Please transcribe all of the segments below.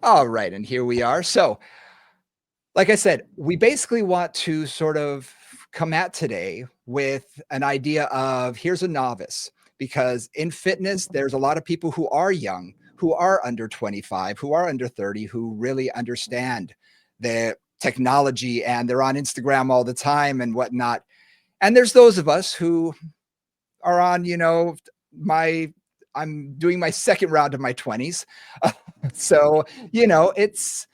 All right, and here we are. So, like I said, we basically want to sort of come at today with an idea of here's a novice, because in fitness, there's a lot of people who are young, who are under 25, who are under 30, who really understand the technology and they're on Instagram all the time and whatnot. And there's those of us who are on, my I'm doing my second round of my 20s. So, it's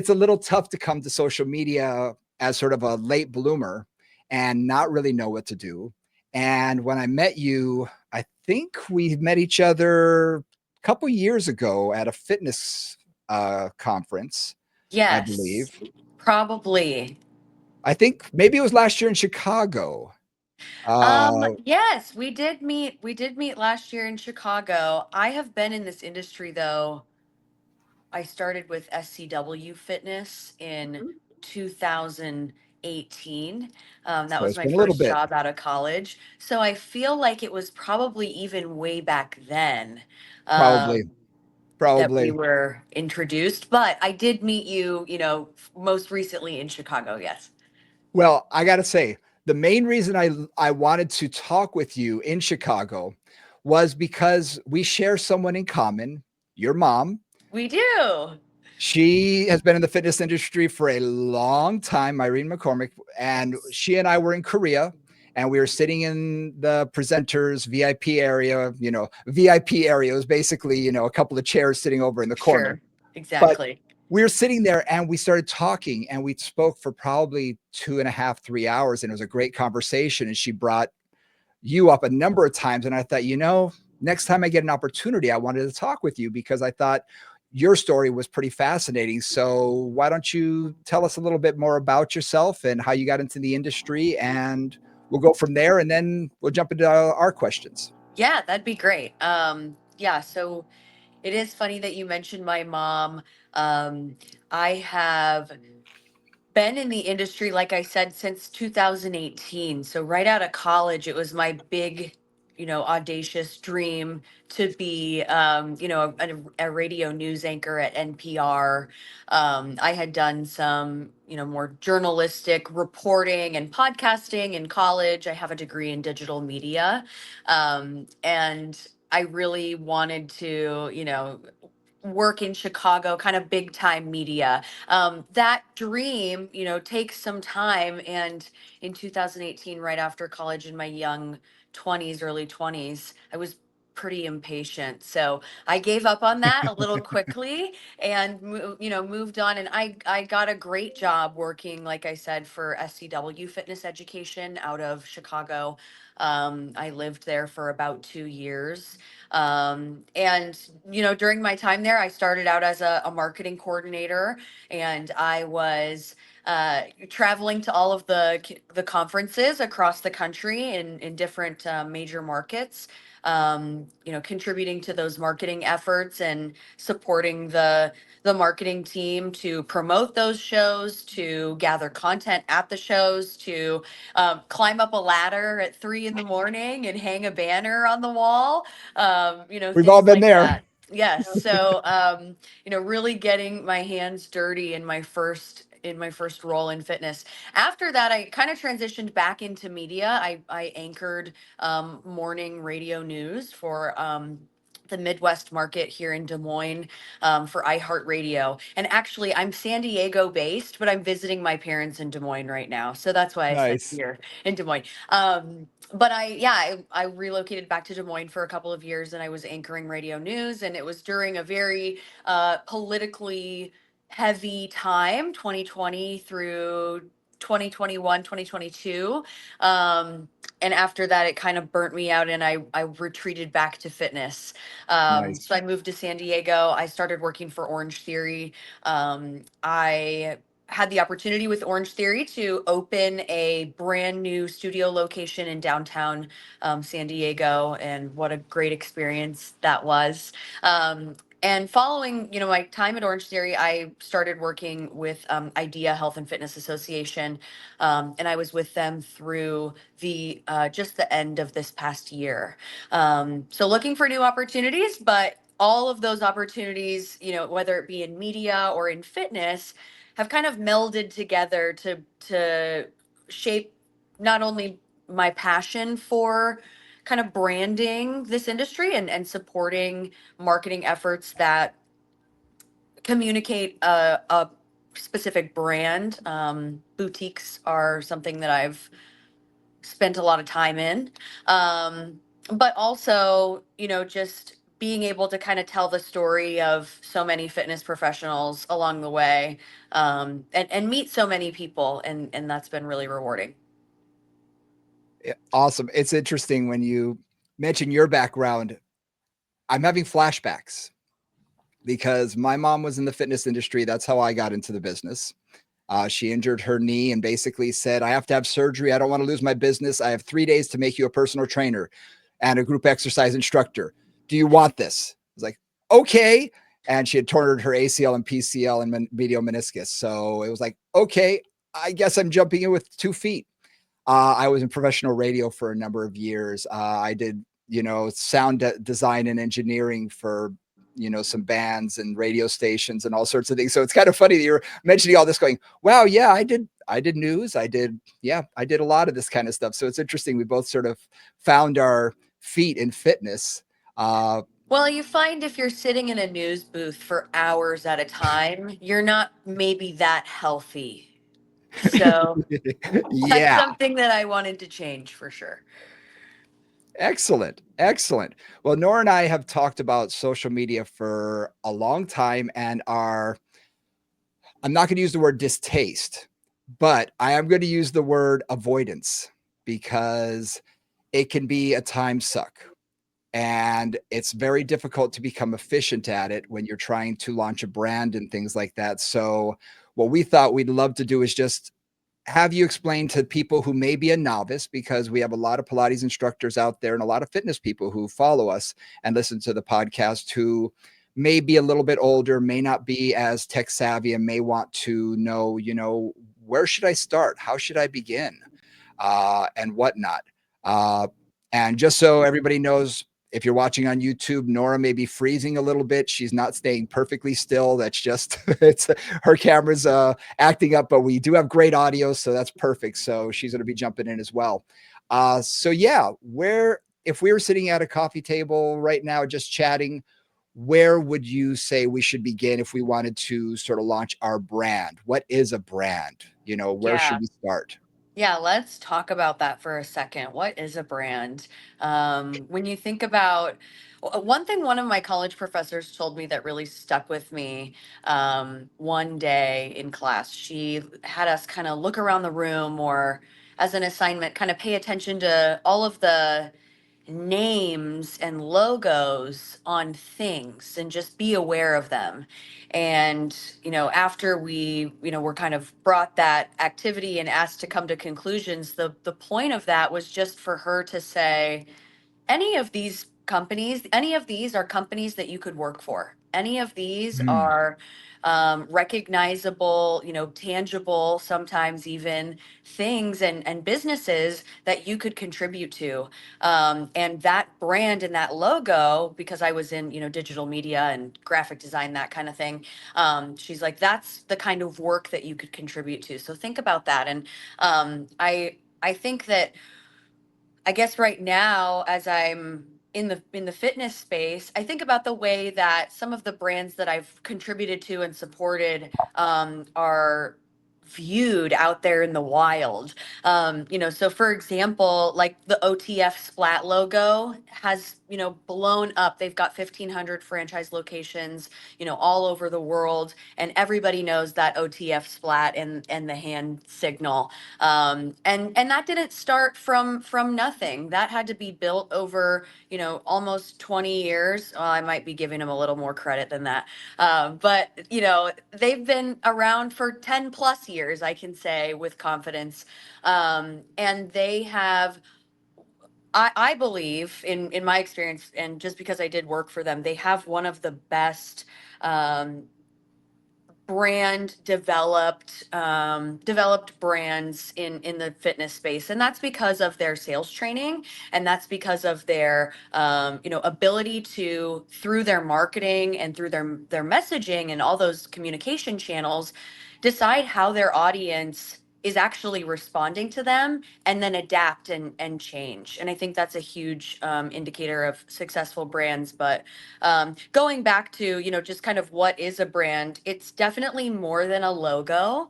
a little tough to come to social media as sort of a late bloomer and not really know what to do. And when I met you, I think we met each other a couple years ago at a fitness conference, I Yes, believe. probably. I think maybe it was last year in Chicago. Yes, we did meet last year in Chicago. I have been in this industry though. I started with SCW Fitness in 2018. That So was it's my been a little first bit, job out of college. So I feel like it was probably even way back then. probably, Um, that we probably. were introduced, but I did meet you, most recently in Chicago. Yes. Well, I got to say, the main reason I wanted to talk with you in Chicago was because we share someone in common, your mom. We do. She has been in the fitness industry for a long time, Madeleine McCormack, and she and I were in Korea and we were sitting in the presenters VIP area. VIP area was basically, a couple of chairs sitting over in the corner. Sure. But Exactly. we were sitting there and we started talking and we spoke for probably 2.5, 3 hours. And it was a great conversation. And she brought you up a number of times. And I thought, next time I get an opportunity, I wanted to talk with you because I thought your story was pretty fascinating. So why don't you tell us a little bit more about yourself and how you got into the industry? And we'll go from there and then we'll jump into our questions. Yeah, that'd be great. Yeah, so it is funny that you mentioned my mom. I have been in the industry, like I said, since 2018. So right out of college, it was my big, audacious dream to be, a radio news anchor at NPR. I had done some, more journalistic reporting and podcasting in college. I have a degree in digital media. And I really wanted to, work in Chicago, kind of big time media. That dream, takes some time. And in 2018, right after college, in my young 20s, early 20s, I was pretty impatient. So I gave up on that a little quickly and moved on. And I got a great job working, like I said, for SCW Fitness Education out of Chicago. I lived there for about 2 years. And during my time there, I started out as a marketing coordinator, and I was traveling to all of the conferences across the country in different major markets. Contributing to those marketing efforts and supporting the marketing team to promote those shows, to gather content at the shows, to climb up a ladder at 3 in the morning and hang a banner on the wall, We've all things been like there. that. Yes. So, really getting my hands dirty in my first role in fitness. After that, I kind of transitioned back into media. I anchored morning radio news for the Midwest market here in Des Moines, for iHeartRadio. And actually, I'm San Diego based, but I'm visiting my parents in Des Moines right now. So that's why I said Nice. here in Des Moines. But I relocated back to Des Moines for a couple of years, and I was anchoring radio news. And it was during a very politically heavy time, 2020 through 2021, 2022. And after that, it kind of burnt me out, and I retreated back to fitness. Nice. So I moved to San Diego. I started working for Orange Theory. I had the opportunity with Orange Theory to open a brand new studio location in downtown San Diego, and what a great experience that was. And following, my time at Orange Theory, I started working with IDEA Health and Fitness Association, and I was with them through the just the end of this past year. So looking for new opportunities, but all of those opportunities, whether it be in media or in fitness, have kind of melded together to shape not only my passion for kind of branding this industry and supporting marketing efforts that communicate a specific brand. Boutiques are something that I've spent a lot of time in. But also, just being able to kind of tell the story of so many fitness professionals along the way, and meet so many people. And that's been really rewarding. Awesome. It's interesting when you mention your background. I'm having flashbacks because my mom was in the fitness industry. That's how I got into the business. She injured her knee and basically said, I have to have surgery. I don't want to lose my business. I have 3 days to make you a personal trainer and a group exercise instructor. Do you want this? I was like, okay. And she had torn her ACL and PCL and medial meniscus. So it was like, okay, I guess I'm jumping in with 2 feet. I was in professional radio for a number of years. I did, sound design and engineering for, some bands and radio stations and all sorts of things. So it's kind of funny that you're mentioning all this going, wow, yeah, I did news. I did a lot of this kind of stuff. So it's interesting. We both sort of found our feet in fitness. Uh, Well, you find if you're sitting in a news booth for hours at a time, you're not maybe that healthy. So that's yeah. something that I wanted to change for sure. Excellent. Excellent. Well, Nora and I have talked about social media for a long time and I'm not going to use the word distaste, but I am going to use the word avoidance because it can be a time suck. And it's very difficult to become efficient at it when you're trying to launch a brand and things like that. So, what we thought we'd love to do is just have you explain to people who may be a novice, because we have a lot of Pilates instructors out there and a lot of fitness people who follow us and listen to the podcast who may be a little bit older, may not be as tech savvy, and may want to know, where should I start? How should I begin? And whatnot. Uh, and just so everybody knows, if you're watching on YouTube, Nora may be freezing a little bit. She's not staying perfectly still. That's just it's her camera's acting up, but we do have great audio, so that's perfect. So she's going to be jumping in as well. So yeah, where if we were sitting at a coffee table right now just chatting, where would you say we should begin if we wanted to sort of launch our brand? What is a brand? Where Yeah. should we start? Yeah, let's talk about that for a second. What is a brand? When you think about one thing, one of my college professors told me that really stuck with me, one day in class. She had us kind of look around the room, or as an assignment, kind of pay attention to all of the names and logos on things and just be aware of them. And, after we, were kind of brought that activity and asked to come to conclusions, the point of that was just for her to say, any of these are companies that you could work for. Any of these Mm, are recognizable, tangible, sometimes even things and businesses that you could contribute to. And that brand and that logo, because I was in, digital media and graphic design, that kind of thing. She's like, that's the kind of work that you could contribute to. So think about that. And I think that, I guess right now, as I'm in the fitness space, I think about the way that some of the brands that I've contributed to and supported, are viewed out there in the wild. So for example, like the OTF Splat logo has, blown up. They've got 1,500 franchise locations, all over the world, and everybody knows that OTF Splat and the hand signal. And that didn't start from nothing. That had to be built over, almost 20 years. Well, I might be giving them a little more credit than that. But they've been around for 10 plus years, I can say with confidence. And they have, I believe, in my experience, and just because I did work for them, they have one of the best, um, brand developed brands in the fitness space, and that's because of their sales training, and that's because of their ability to, through their marketing and through their messaging and all those communication channels, decide how their audience is actually responding to them, and then adapt and change. And I think that's a huge indicator of successful brands. But going back to, just kind of what is a brand, it's definitely more than a logo.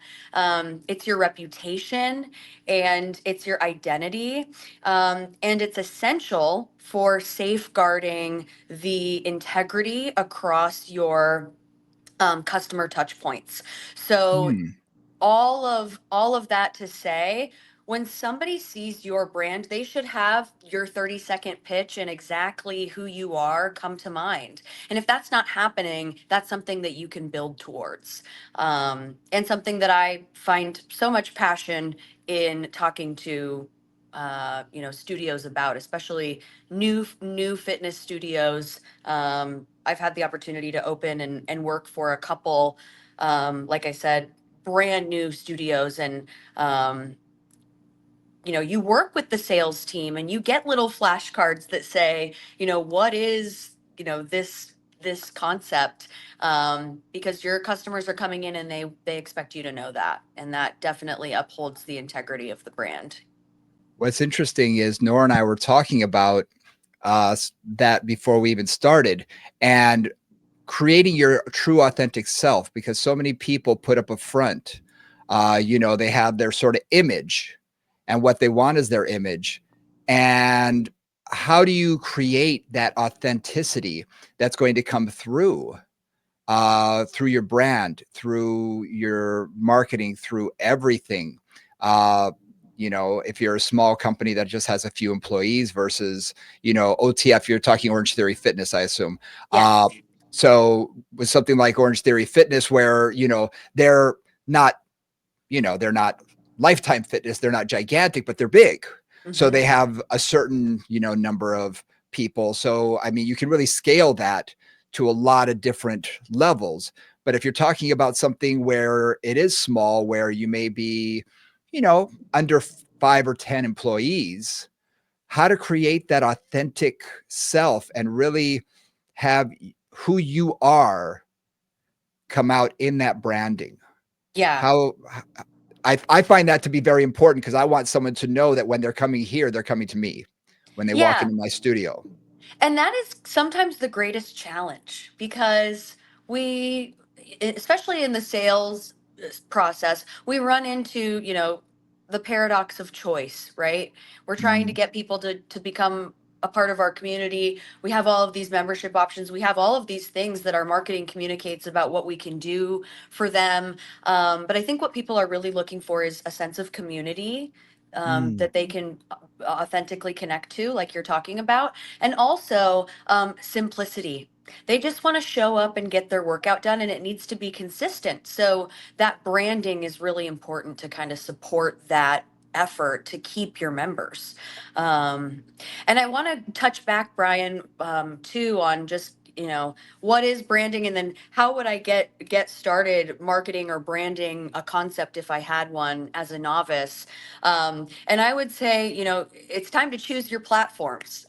It's your reputation and it's your identity. And it's essential for safeguarding the integrity across your customer touch points. So Hmm. all of that to say, when somebody sees your brand, they should have your 30-second pitch and exactly who you are come to mind. And if that's not happening, that's something that you can build towards, and something that I find so much passion in talking to studios about, especially new fitness studios. I've had the opportunity to open and work for a couple, like I said, brand new studios. And you work with the sales team and you get little flashcards that say, what is, this concept, because your customers are coming in and they expect you to know that, and that definitely upholds the integrity of the brand. What's interesting is Nora and I were talking about that before we even started, and creating your true authentic self, because so many people put up a front. They have their sort of image, and what they want is their image. And how do you create that authenticity that's going to come through your brand, through your marketing, through everything? If you're a small company that just has a few employees versus, OTF, you're talking Orange Theory Fitness, I assume. Yes. So with something like Orange Theory Fitness, where, they're not, they're not Lifetime Fitness, they're not gigantic, but they're big. So Hmm. they have a certain, number of people. So, I mean, you can really scale that to a lot of different levels. But if you're talking about something where it is small, where you may be, under 5 or 10 employees, how to create that authentic self and really have who you are come out in that branding. Yeah. How I find that to be very important, because I want someone to know that when they're coming here, they're coming to me when they walk Yeah. into my studio. And that is sometimes the greatest challenge, because especially in the sales process, we run into, the paradox of choice, right? We're trying to Mm, get people to become a part of our community. We have all of these membership options. We have all of these things that our marketing communicates about what we can do for them. But I think what people are really looking for is a sense of community, mm. that they can authentically connect to, like you're talking about, and also simplicity. They just want to show up and get their workout done, and it needs to be consistent. So that branding is really important to kind of support that effort to keep your members. Um, and I want to touch back, Brian, too, on just, what is branding, and then how would I get started marketing or branding a concept if I had one as a novice. And I would say, it's time to choose your platforms.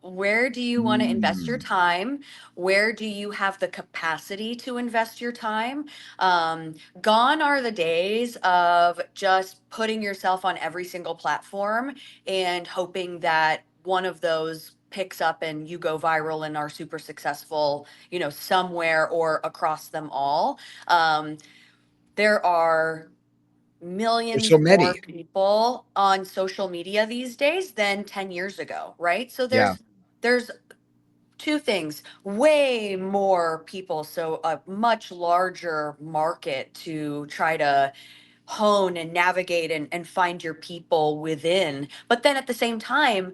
Where do you want to invest your Mm. time? Where do you have the capacity to invest your time? Gone are the days of just putting yourself on every single platform and hoping that one of those picks up and you go viral and are super successful, somewhere or across them all. Um, there are There's so millions more many. people on social media these days than 10 years ago, right? So Yeah. there's two things: way more people, so a much larger market to try to hone and navigate and find your people within. But then at the same time,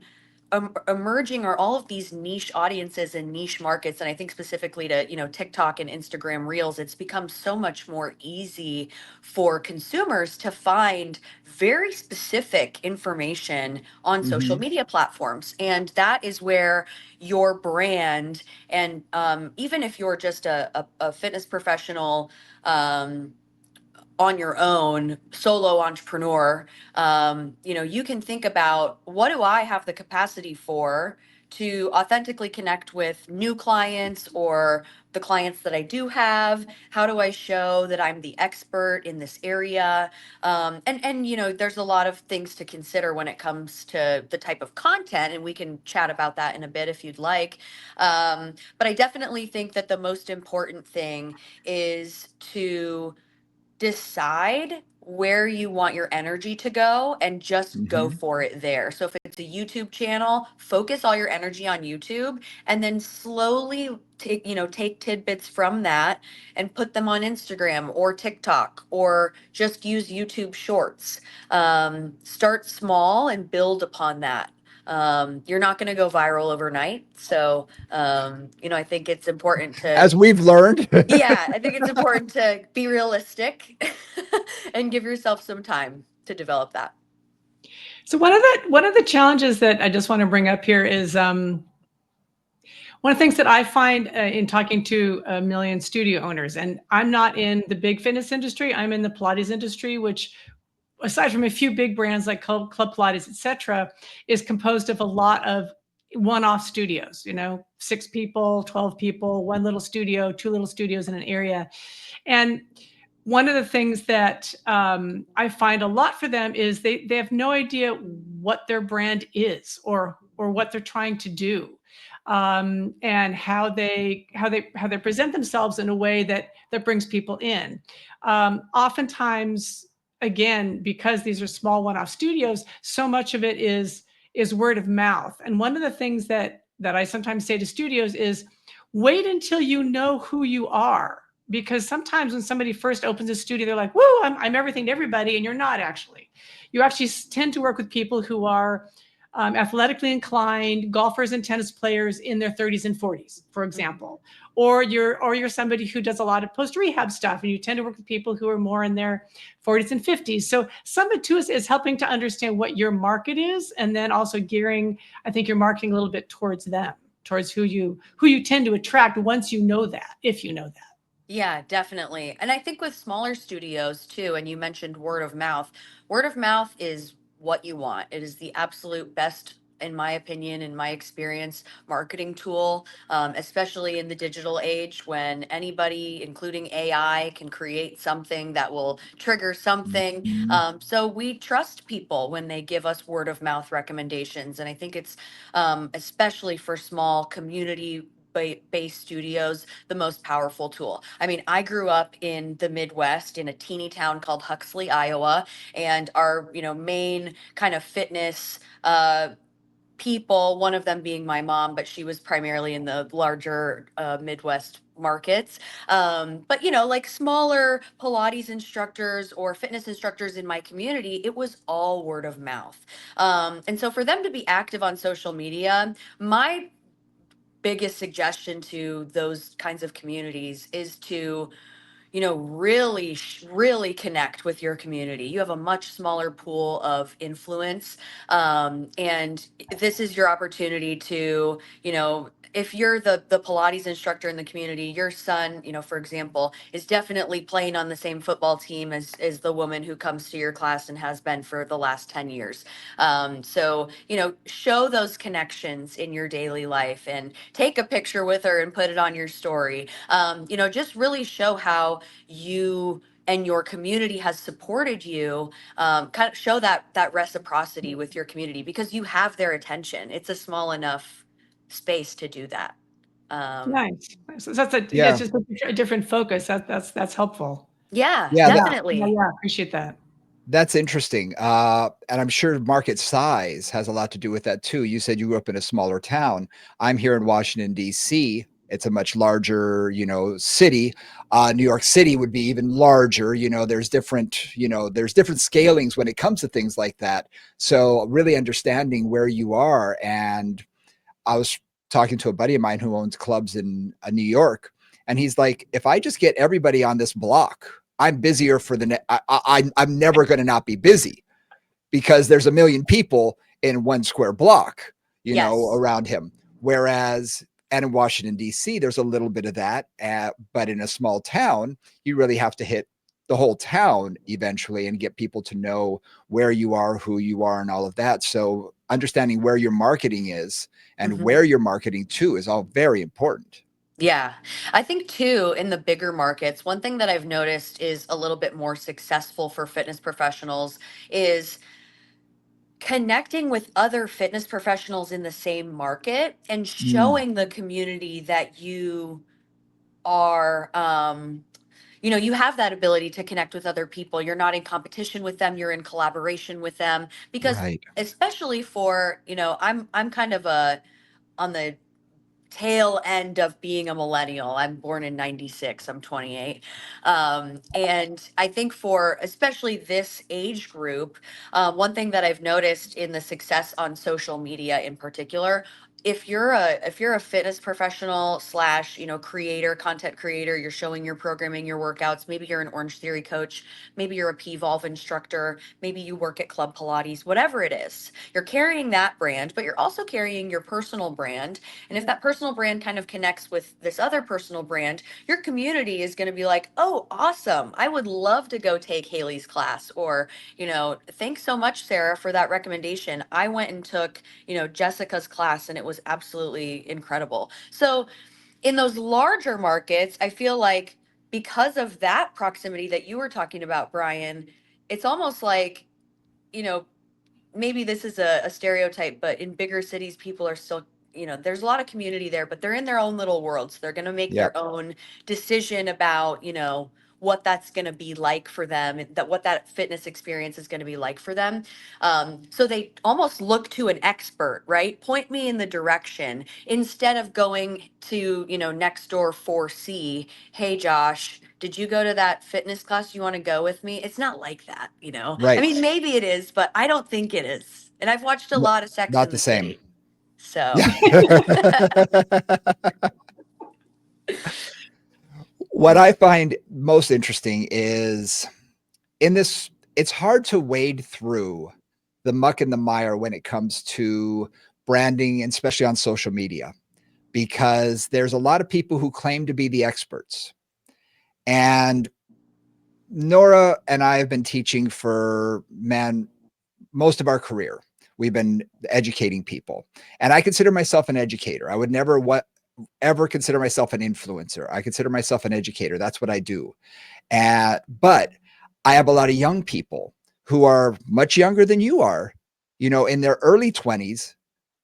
emerging are all of these niche audiences and niche markets. And I think specifically to, TikTok and Instagram Reels, it's become so much more easy for consumers to find very specific information on social Hmm. media platforms. And that is where your brand, and even if you're just a fitness professional, um, on your own, solo entrepreneur, you can think about, what do I have the capacity for to authentically connect with new clients or the clients that I do have? How do I show that I'm the expert in this area? And there's a lot of things to consider when it comes to the type of content, and we can chat about that in a bit if you'd like. But I definitely think that the most important thing is to decide where you want your energy to go and just go Hmm. for it there. So if it's a YouTube channel, focus all your energy on YouTube, and then slowly take tidbits from that and put them on Instagram or TikTok, or just use YouTube Shorts. Start small and build upon that. You're not going to go viral overnight. So, I think it's important to, As we've learned. yeah, I think it's important to be realistic and give yourself some time to develop that. So one of the challenges that I just want to bring up here is one of the things that I find in talking to a million studio owners, and I'm not in the big fitness industry, I'm in the Pilates industry, which, aside from a few big brands like Club Pilates, et cetera, is composed of a lot of one-off studios, 6 people, 12 people, one little studio, two little studios in an area. And one of the things that I find a lot for them is they have no idea what their brand is, or what they're trying to do, and how they present themselves in a way that brings people in. Oftentimes, again, because these are small one-off studios, so much of it is word of mouth. And one of the things that I sometimes say to studios is, wait until you know who you are, because sometimes when somebody first opens a studio, they're like, whoa, I'm everything to everybody. And you're not actually. You actually tend to work with people who are athletically inclined, golfers and tennis players in their 30s and 40s, for Mhm. example. Or you're somebody who does a lot of post rehab stuff, and you tend to work with people who are more in their 40s and 50s. So some of it too is helping to understand what your market is, and then also gearing, I think, your marketing a little bit towards them, towards who you tend to attract once you know that, if you know that. Yeah, definitely. And I think with smaller studios too, and you mentioned word of mouth, word of mouth is what you want. It is the absolute best, in my opinion, in my experience, marketing tool, especially in the digital age when anybody, including AI, can create something that will trigger something. Mhm. So we trust people when they give us word of mouth recommendations. And I think it's especially for small community based studios, the most powerful tool. I mean, I grew up in the Midwest in a teeny town called Huxley, Iowa, and our, main kind of fitness people, one of them being my mom, but she was primarily in the larger Midwest markets. But, like smaller Pilates instructors or fitness instructors in my community, it was all word of mouth. And so for them to be active on social media, my biggest suggestion to those kinds of communities is to, really, really connect with your community. You have a much smaller pool of influence. And this is your opportunity to, if you're the Pilates instructor in the community, your son, for example, is definitely playing on the same football team as the woman who comes to your class and has been for the last 10 years. So, show those connections in your daily life and take a picture with her and put it on your story. Just really show how you and your community has supported you. Kind of show that reciprocity with your community because you have their attention. It's a small enough space to do that. um, Nice. So that's Yeah. just a different focus. That's helpful. yeah, Yeah. Yeah. Yeah, definitely. yeah, appreciate that. That's interesting. And I'm sure market size has a lot to do with that too. You said you grew up in a smaller town. I'm here in Washington, D.C., It's a much larger, city. New York City would be even larger. There's different scalings when it comes to things like that. So really understanding where you are. And I was talking to a buddy of mine who owns clubs in New York, and he's like, if I just get everybody on this block, I'm busier for I'm never going to not be busy because there's a million people in one square block, Yes. around him. Whereas, and in Washington, D.C., there's a little bit of that. But in a small town, you really have to hit the whole town eventually and get people to know where you are, who you are, and all of that. So understanding where your marketing is and Mhm. where you're marketing to is all very important. Yeah. I think too, in the bigger markets, one thing that I've noticed is a little bit more successful for fitness professionals is connecting with other fitness professionals in the same market and Mm, showing the community that you are you have that ability to connect with other people. You're not in competition with them, you're in collaboration with them, because right. especially for, I'm kind of a on the tail end of being a millennial. I'm born in 96, I'm 28. And I think for especially this age group, one thing that I've noticed in the success on social media in particular, if you're a fitness professional slash creator, content creator, you're showing your programming, your workouts, maybe you're an Orange Theory coach, maybe you're a P-Volve instructor, maybe you work at Club Pilates, whatever it is, you're carrying that brand, but you're also carrying your personal brand. And if that personal brand kind of connects with this other personal brand, your community is going to be like, oh, awesome. I would love to go take Haley's class. Or, thanks so much, Sarah, for that recommendation. I went and took, Jessica's class and it was absolutely incredible. So in those larger markets, I feel like because of that proximity that you were talking about, Brian, it's almost like, you know, maybe this is a stereotype, but in bigger cities, people are still, there's a lot of community there, but they're in their own little worlds. They're going to make Yep. their own decision about, what that's going to be like for them, and that what that fitness experience is going to be like for them. So they almost look to an expert, right? Point me in the direction instead of going to, next door 4C. Hey, Josh, did you go to that fitness class? You want to go with me? It's not like that. I Right. mean, maybe it is, but I don't think it is. And I've watched a N- lot of Sex Not in the the same. City. So, Yeah. What I find most interesting is in this, it's hard to wade through the muck and the mire when it comes to branding, and especially on social media, because there's a lot of people who claim to be the experts. And Nora and I have been teaching for, man, most of our career. We've been educating people. And I consider myself an educator. I would never ever consider myself an influencer. I consider myself an educator. That's what I do. But I have a lot of young people who are much younger than you are, in their early 20s.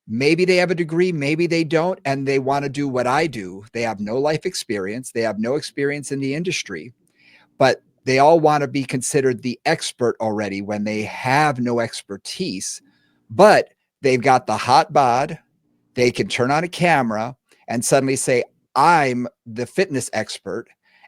Maybe they have a degree, maybe they don't, and they want to do what I do. They have no life experience, they have no experience in the industry, but they all want to be considered the expert already when they have no expertise. But they've got the hot bod, they can turn on a camera and suddenly say, I'm the fitness expert.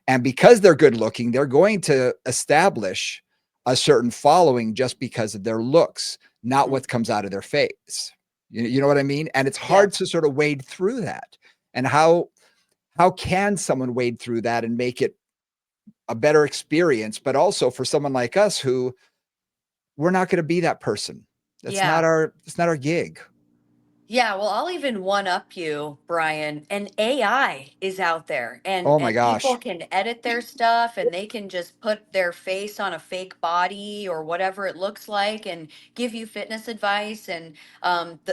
And because they're good looking, they're going to establish a certain following just because of their looks, not mhm, what comes out of their face. You know what I mean? And it's yeah. hard to sort of wade through that. And how can someone wade through that and make it a better experience, but also for someone like us who we're not going to be that person. Yeah. It's not our gig. Yeah, well, I'll even one up you, Brian. And AI is out there, and Oh my and people gosh. can edit their stuff, and they can just put their face on a fake body or whatever it looks like, and give you fitness advice, and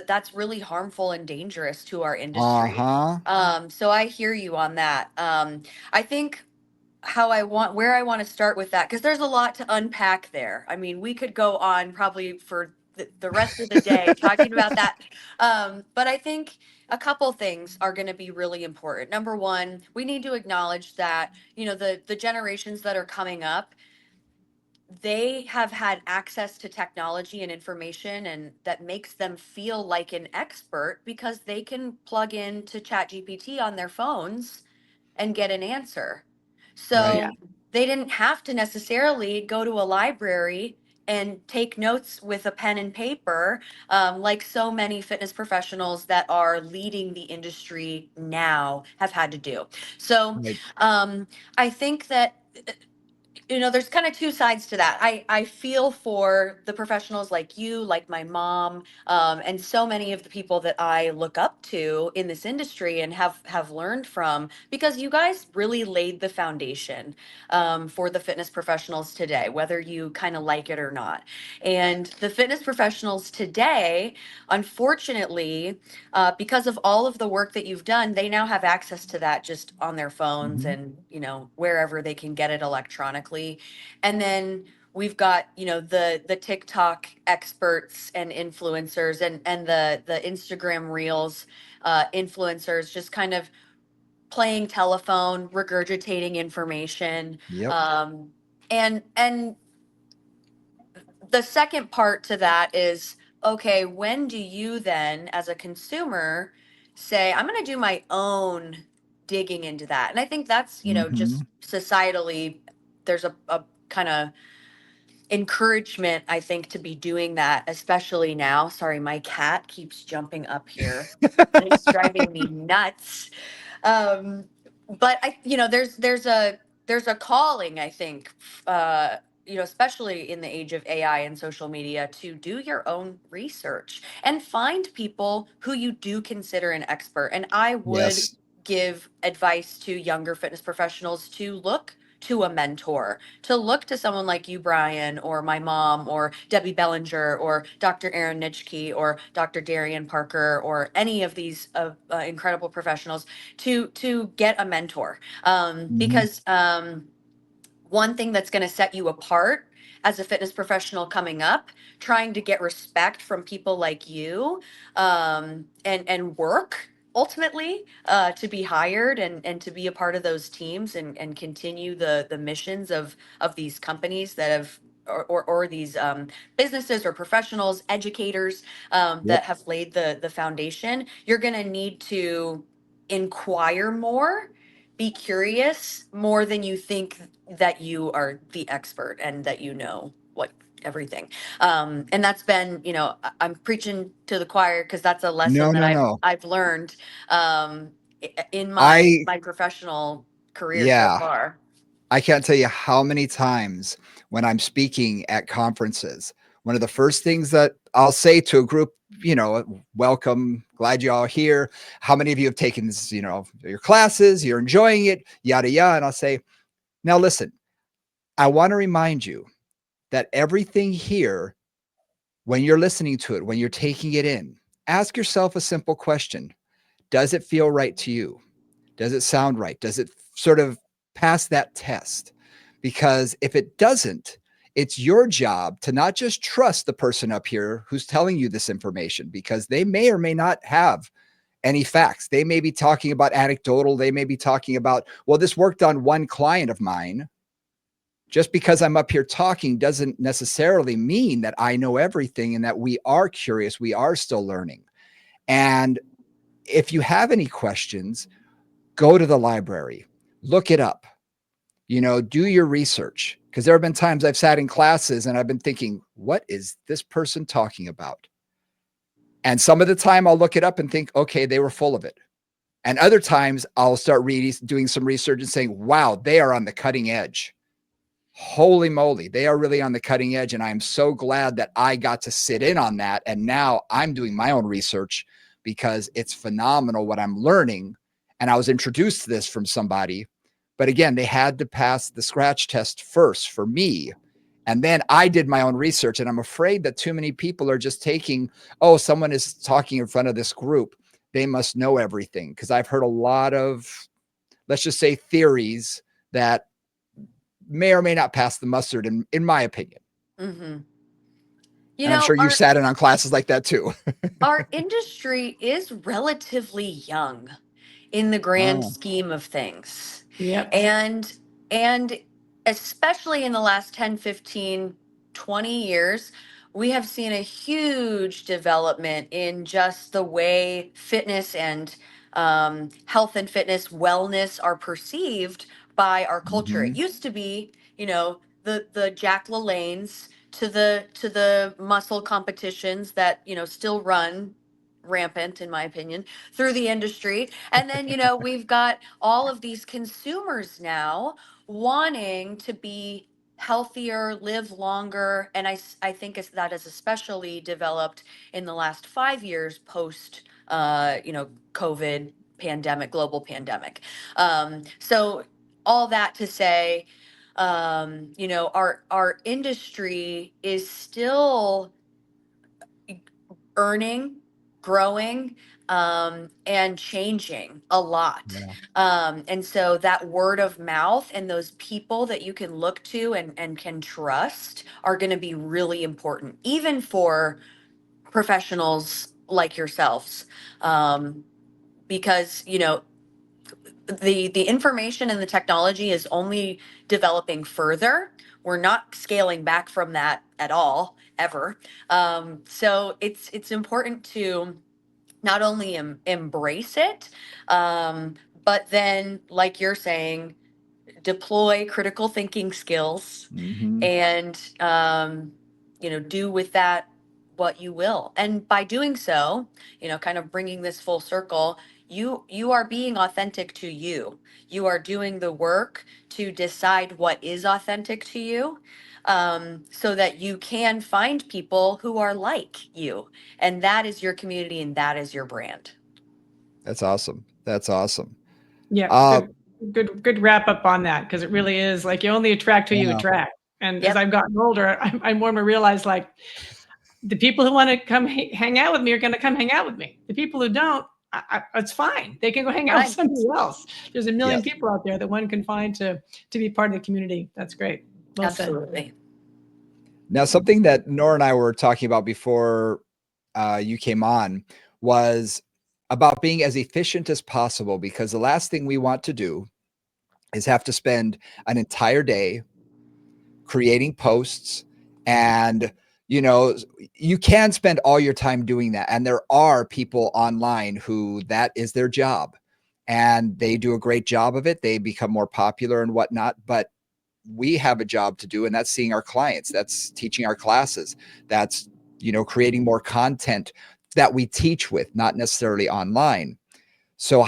that's really harmful and dangerous to our industry. Uh-huh. So I hear you on that. I think where I want to start with that, because there's a lot to unpack there. I mean, we could go on probably for the rest of the day talking about that. But I think a couple things are going to be really important. Number one, we need to acknowledge that, the generations that are coming up, they have had access to technology and information, and that makes them feel like an expert because they can plug into ChatGPT on their phones and get an answer. Right. Yeah. So they didn't have to necessarily go to a library and take notes with a pen and paper, like so many fitness professionals that are leading the industry now have had to do. So Right. I think that there's kind of two sides to that. I feel for the professionals like you, like my mom, and so many of the people that I look up to in this industry and have learned from, because you guys really laid the foundation for the fitness professionals today, whether you kind of like it or not. And the fitness professionals today, unfortunately, because of all of the work that you've done, they now have access to that just on their phones Mhm. and, wherever they can get it electronically. And then we've got, the TikTok experts and influencers, and the Instagram reels influencers, just kind of playing telephone, regurgitating information. Yep. And the second part to that is, okay, when do you then, as a consumer, say, I'm going to do my own digging into that? And I think that's, just Mhm. societally, there's a kind of encouragement, I think, to be doing that, especially now. Sorry, my cat keeps jumping up here. It's driving me nuts. um but there's a calling, I think, especially in the age of AI and social media, to do your own research and find people who you do consider an expert. And I would Yes. give advice to younger fitness professionals to look to a mentor, to look to someone like you, Brian, or my mom, or Debbie Bellinger, or Dr. Aaron Nitschke, or Dr. Darian Parker, or any of these incredible professionals, to get a mentor, Mhm. because one thing that's going to set you apart as a fitness professional coming up, trying to get respect from people like you, and work ultimately to be hired, and to be a part of those teams, and continue the missions of these companies that have, or these businesses or professionals, educators, Yep. that have laid the foundation. You're going to need to inquire more, be curious more than you think that you are the expert and that you know what everything. And that's been, I'm preaching to the choir, because that's a lesson No, that no, i've no. i've learned in my I my professional career so yeah. far. I can't tell you how many times when I'm speaking at conferences, one of the first things that I'll say to a group, welcome, glad you all here. How many of you have taken this, your classes, you're enjoying it, yada, yada. And I'll say, now listen, I want to remind you that everything here, when you're listening to it, when you're taking it in, ask yourself a simple question. Does it feel right to you? Does it sound right? Does it sort of pass that test? Because if it doesn't, it's your job to not just trust the person up here who's telling you this information, because they may or may not have any facts. They may be talking about anecdotal. They may be talking about, well, this worked on one client of mine. Just because I'm up here talking doesn't necessarily mean that I know everything and that we are curious. We are still learning. And if you have any questions, go to the library, look it up, do your research. Because there have been times I've sat in classes and I've been thinking, what is this person talking about? And some of the time I'll look it up and think, okay, they were full of it. And other times I'll start reading, doing some research and saying, wow, they are on the cutting edge. Holy moly, they are really on the cutting edge. And I'm so glad that I got to sit in on that. And now I'm doing my own research, because it's phenomenal what I'm learning. And I was introduced to this from somebody. But again, they had to pass the scratch test first for me. And then I did my own research. And I'm afraid that too many people are just taking, oh, someone is talking in front of this group, they must know everything. Because I've heard a lot of, let's just say, theories that may or may not pass the mustard, in my opinion. Hmm. And I'm sure you've Our sat in on classes like that too. our industry is relatively young in the grand Oh, scheme of things. Yep. And and especially in the last 10, 15, 20 years, we have seen a huge development in just the way fitness and health and fitness wellness are perceived by our culture. It Mhm. used to be, the Jack LaLannes to the muscle competitions that still run rampant, in my opinion, through the industry. And then we've got all of these consumers now wanting to be healthier, live longer, and I think that is especially developed in the last 5 years post COVID pandemic, global pandemic. So all that to say, our industry is still earning, growing, and changing a lot. Yeah. And so that word of mouth and those people that you can look to and can trust are going to be really important, even for professionals like yourselves. Because, the information and the technology is only developing further. We're not scaling back from that at all, ever. So it's important to not only embrace it, but then, like you're saying, deploy critical thinking skills Mhm. and do with that what you will. And by doing so, kind of bringing this full circle, you are being authentic to you. You are doing the work to decide what is authentic to you, so that you can find people who are like you, and that is your community and that is your brand. That's awesome. That's awesome. Yeah, Uh, good wrap up on that, because it really is like you only attract who you yeah. attract. And as Yep. I've gotten older, I'm more to realize like the people who want to come hang out with me are going to come hang out with me. The people who don't, it's fine. They can go hang out with Fine. somebody else. There's a million Yes. people out there that one can find to be part of the community. That's great. Well said. Absolutely. Now, something that Nora and I were talking about before you came on was about being as efficient as possible, because the last thing we want to do is have to spend an entire day creating posts. And you know you can spend all your time doing that, and there are people online who that is their job, and they do a great job of it. They become more popular and whatnot, but we have a job to do, and that's seeing our clients, that's teaching our classes, that's creating more content that we teach with, not necessarily online. So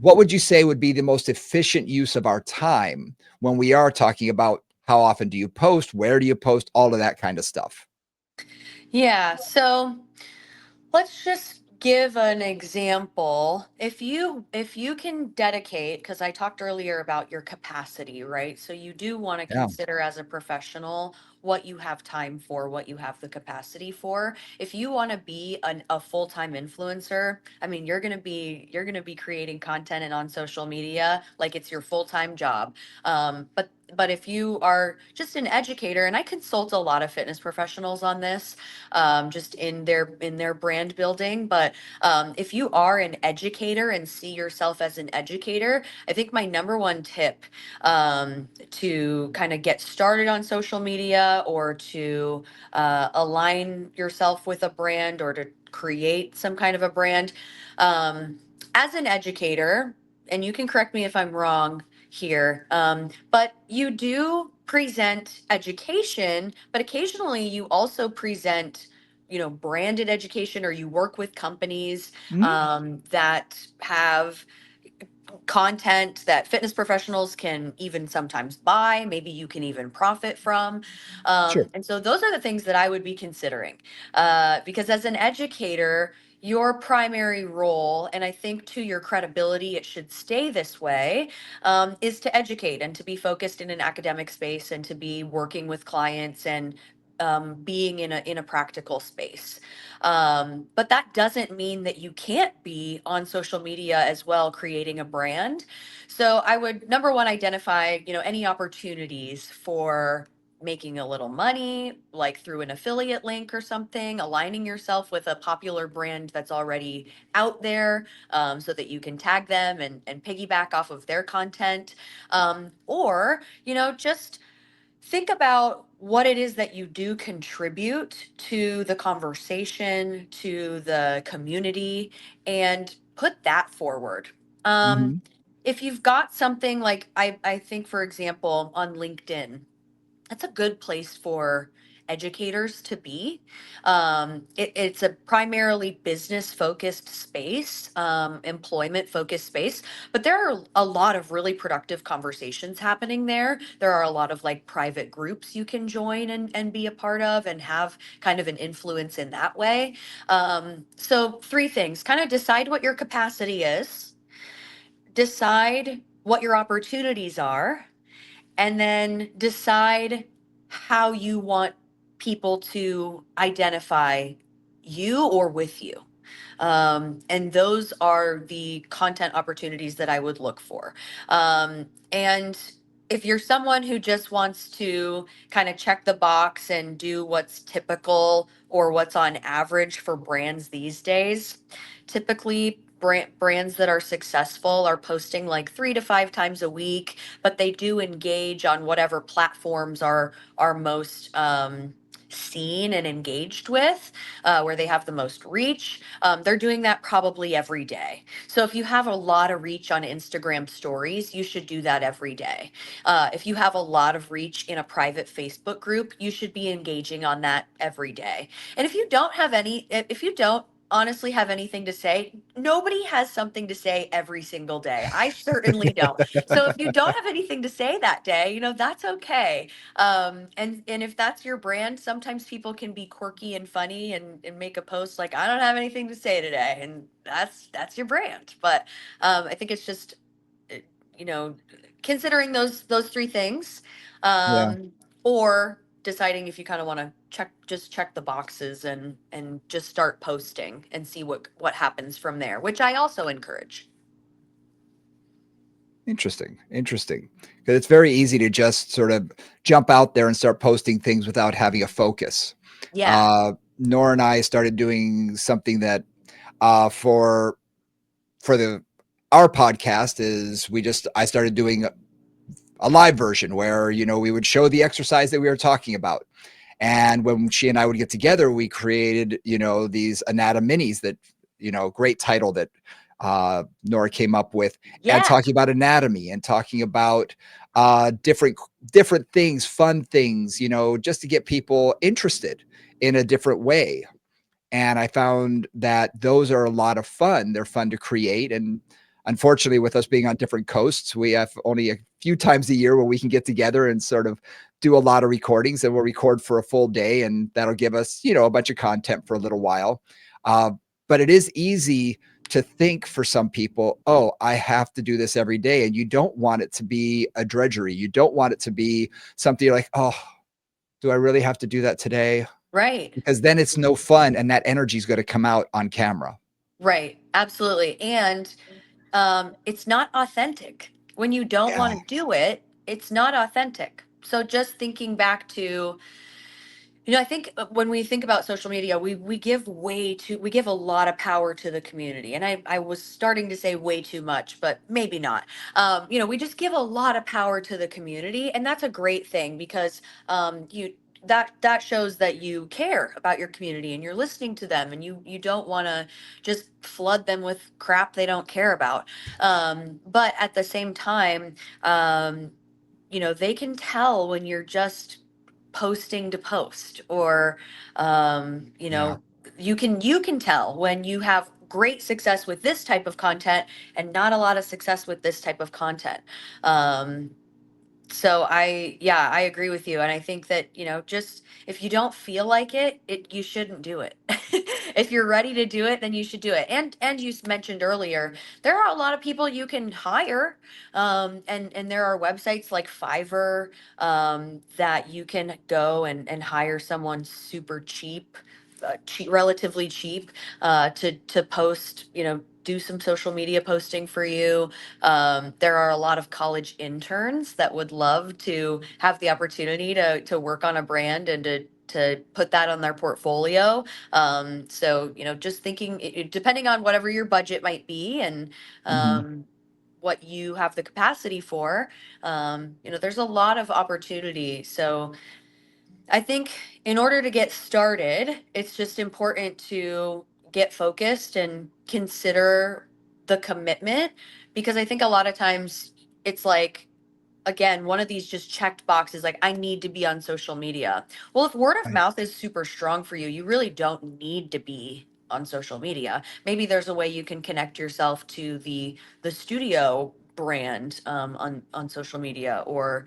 what would you say would be the most efficient use of our time when we are talking about how often do you post, where do you post, all of that kind of stuff? Yeah. So let's just give an example. If you can dedicate, because I talked earlier about your capacity, right? So you do want to Yeah. consider as a professional what you have time for, what you have the capacity for. If you want to be a full-time influencer, I mean, you're gonna be creating content and on social media like it's your full-time job. But if you are just an educator, and I consult a lot of fitness professionals on this, just in their brand building. But if you are an educator and see yourself as an educator, I think my number one tip, to kind of get started on social media, or to align yourself with a brand, or to create some kind of a brand, as an educator, and you can correct me if I'm wrong here, but you do present education, but occasionally you also present, branded education, or you work with companies Mhm. that have content that fitness professionals can even sometimes buy, maybe you can even profit from. Sure. And so those are the things that I would be considering, because as an educator, your primary role, and I think to your credibility it should stay this way, is to educate and to be focused in an academic space and to be working with clients and being in a practical space. But that doesn't mean that you can't be on social media as well, creating a brand. So I would, number one, identify, any opportunities for making a little money, like through an affiliate link or something, aligning yourself with a popular brand that's already out there, so that you can tag them and piggyback off of their content. Or, just think about what it is that you do contribute to the conversation, to the community, and put that forward. Um, Mhm. if you've got something like, I think, for example, on LinkedIn, that's a good place for educators to be. It's a primarily business focused space, employment focused space, but there are a lot of really productive conversations happening there. There are a lot of like private groups you can join and be a part of and have kind of an influence in that way. So, three things: kind of decide what your capacity is, decide what your opportunities are, and then decide how you want people to identify you or with you. And those are the content opportunities that I would look for. And if you're someone who just wants to kind of check the box and do what's typical or what's on average for brands these days, typically brands that are successful are posting like 3 to 5 times a week, but they do engage on whatever platforms are most seen and engaged with, where they have the most reach. They're doing that probably every day. So if you have a lot of reach on Instagram stories, you should do that every day. If you have a lot of reach in a private Facebook group, you should be engaging on that every day. And if you don't honestly have anything to say, nobody has something to say every single day. I certainly don't. So if you don't have anything to say that day, that's okay. And if that's your brand, sometimes people can be quirky and funny and make a post like, I don't have anything to say today, and that's your brand. But I think it's just, uh, you know considering those three things, Yeah. or deciding if you kind of want to check the boxes and just start posting and see what happens from there, which I also encourage. Interesting. Interesting. Because it's very easy to just sort of jump out there and start posting things without having a focus. Yeah. Nora and I started doing something that for the our podcast is I started doing a live version where we would show the exercise that we were talking about. And when she and I would get together, we created, these anatom minis that, great title that Nora came up with, and Yeah. talking about anatomy and talking about different things, fun things, just to get people interested in a different way. And I found that those are a lot of fun. They're fun to create. And unfortunately, with us being on different coasts, we have only a few times a year where we can get together and sort of do a lot of recordings, and we'll record for a full day. And that'll give us, a bunch of content for a little while. Uh, but it is easy to think for some people, oh, I have to do this every day. And you don't want it to be a drudgery. You don't want it to be something you're like, oh, do I really have to do that today? Right. Because then it's no fun, and that energy is going to come out on camera. Right. Absolutely. And it's not authentic. When you don't Yeah. want to do it, it's not authentic. So just thinking back to, I think, when we think about social media, we give a lot of power to the community. And I was starting to say way too much, but maybe not. We just give a lot of power to the community, and that's a great thing because you that shows that you care about your community and you're listening to them, and you don't want to just flood them with crap they don't care about. But at the same time, they can tell when you're just posting to post, or Yeah. you can tell when you have great success with this type of content and not a lot of success with this type of content. um, so I agree with you, and I think that, just if you don't feel like it you shouldn't do it. If you're ready to do it, then you should do it. And you mentioned earlier, there are a lot of people you can hire, and there are websites like Fiverr, that you can go and hire someone super cheap, relatively cheap, to post, do some social media posting for you. There are a lot of college interns that would love to have the opportunity to work on a brand and to put that on their portfolio. So, just thinking, depending on whatever your budget might be and Mhm. what you have the capacity for, there's a lot of opportunity. So I think in order to get started, it's just important to get focused and consider the commitment, because I think a lot of times it's like, again, one of these just checked boxes, like, I need to be on social media. Well, if word of Right. mouth is super strong for you, you really don't need to be on social media. Maybe there's a way you can connect yourself to the studio brand, on social media, or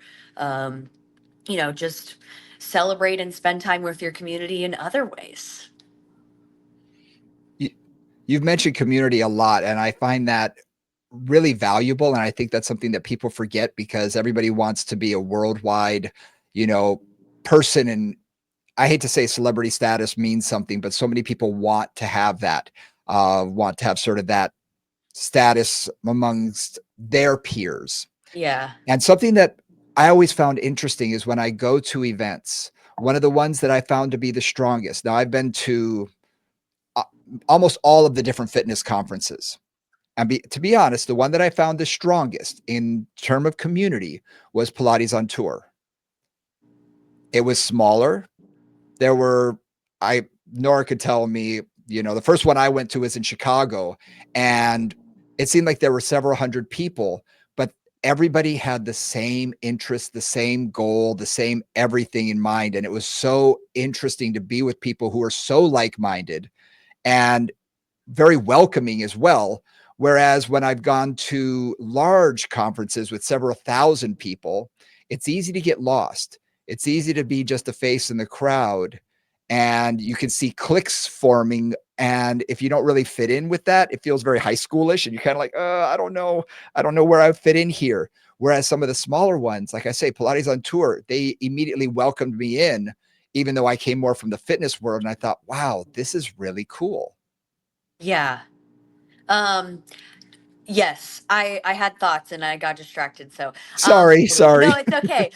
just celebrate and spend time with your community in other ways. You, you've mentioned community a lot, and I find that really valuable. And I think that's something that people forget because everybody wants to be a worldwide, you know, person. And I hate to say celebrity status means something, but so many people want to have that, want to have sort of that status amongst their peers. Yeah. And something that I always found interesting is when I go to events, one of the ones that I found to be the strongest. Now, I've been to uh, almost all of the different fitness conferences. And to be honest, the one that I found the strongest in term of community was Pilates on Tour. It was smaller. There were I Nora could tell me, the first one I went to was in Chicago, and it seemed like there were several hundred people, but everybody had the same interest, the same goal, the same everything in mind. And it was so interesting to be with people who are so like-minded and very welcoming as well. Whereas when I've gone to large conferences with several thousand people, it's easy to get lost. It's easy to be just a face in the crowd, and you can see cliques forming. And if you don't really fit in with that, it feels very high schoolish, and you're kind of like, I don't know. I don't know where I fit in here. Whereas some of the smaller ones, like I say, Pilates on Tour, they immediately welcomed me in, even though I came more from the fitness world. And I thought, wow, this is really cool. Yeah. Um, yes, I had thoughts and I got distracted. So, Sorry, no, sorry. it's okay.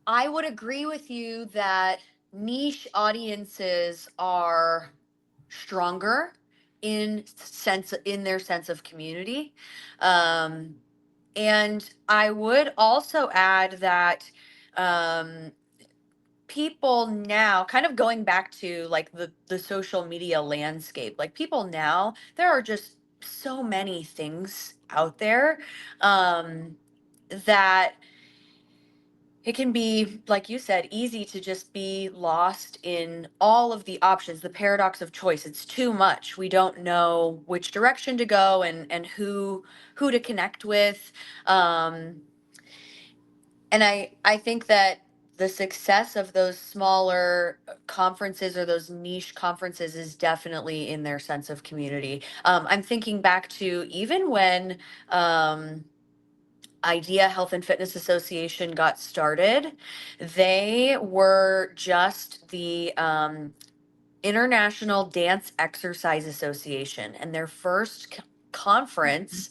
I would agree with you that niche audiences are stronger in their sense of community. Um, and I would also add that, um, people now, kind of going back to like the social media landscape, like people now, there are just so many things out there, um, that it can be, like you said, easy to just be lost in all of the options, the paradox of choice. It's too much. We don't know which direction to go, and who to connect with. Um, and I think that the success of those smaller conferences, or those niche conferences, is definitely in their sense of community. I'm thinking back to even when, Idea Health and Fitness Association got started. They were just the, International Dance Exercise Association, and their first conference